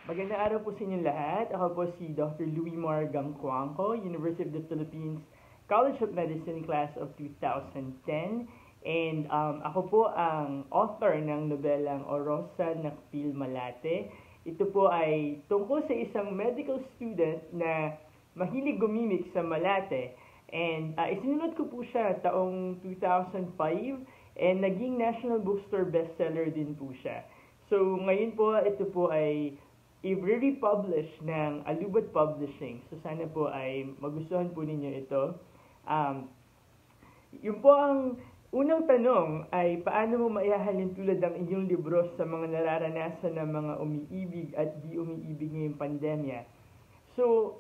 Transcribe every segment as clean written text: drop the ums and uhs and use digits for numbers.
Magandang araw po sa inyong lahat. Ako po si Dr. Louis Mar Gangcuangco, University of the Philippines, College of Medicine, Class of 2010. And ako po ang author ng nobelang Orosa Nakpil Malate. Ito po ay tungkol sa isang medical student na mahilig gumimik sa Malate. And isinunod ko po siya taong 2005 and naging National Bookstore bestseller din po siya. So ngayon po, ito po ay i-republish ng Alubat Publishing. So sana po ay magustuhan po ninyo ito. Yung po ang unang tanong ay paano mo maihahalin tulad ang inyong libro sa mga nararanasan ng mga umiibig at di umiibig ngayong pandemya. So,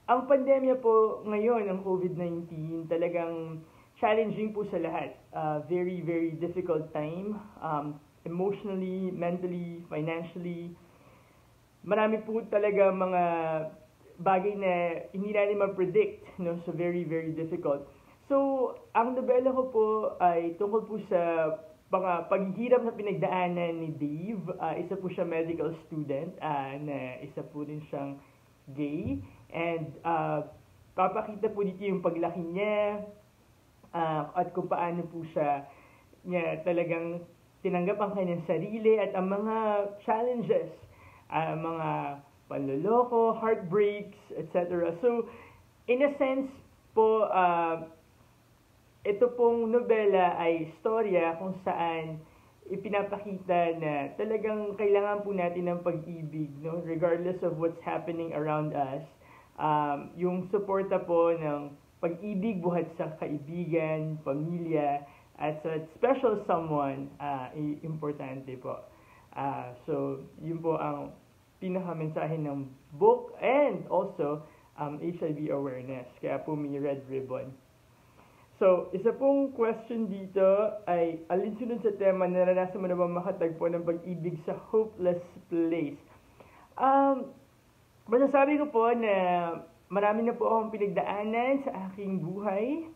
ang pandemya po ngayon, ang COVID-19, talagang challenging po sa lahat. Very, very difficult time. Emotionally, mentally, financially. Marami po talaga mga bagay na hindi natin ma-predict, no? So very, very difficult. So, ang nobela ko po ay tungkol po sa mga paghihirap na pinagdaanan ni Dave. Isa po siya medical student, na isa po din siyang gay. And papakita po dito yung paglaki niya, at kung paano po niya talagang tinanggap ang kanyang sarili at ang mga challenges, mga panloloko, heartbreaks, etc. So, in a sense po, ito pong nobela ay istorya kung saan ipinapakita na talagang kailangan po natin ng pag-ibig, no? Regardless of what's happening around us. Yung suporta po ng pag-ibig buhat sa kaibigan, pamilya, at sa special someone, importante po. So, yun po ang pinaka-mensahe ng book and also HIV awareness. Kaya po may red ribbon. So, isa pong question dito ay, alinsunod sa tema, naranasan mo na ba makatagpo ng pag-ibig sa hopeless place? Masasabi ko po na marami na po akong pinagdaanan sa aking buhay.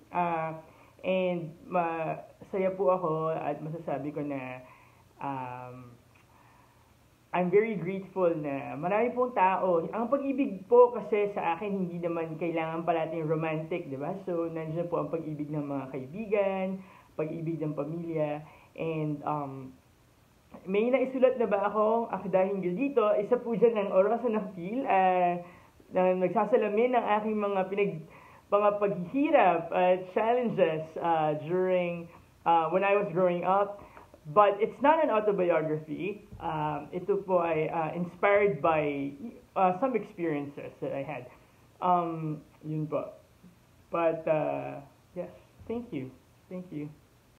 And masaya po ako at masasabi ko na I'm very grateful na marami pong tao. Ang pag-ibig po kasi sa akin hindi naman kailangan parating romantic, di ba? So, nandiyan po ang pag-ibig ng mga kaibigan, pag-ibig ng pamilya, and may naisulat na ba akong akda hinggil dito? Isa po dyan ng Orosa Nakpil, na nagsasalamin ng aking mga paghihirap at challenges during when I was growing up. But it's not an autobiography. Ito po ay inspired by some experiences that I had. Yun po. But yes, thank you. Thank you.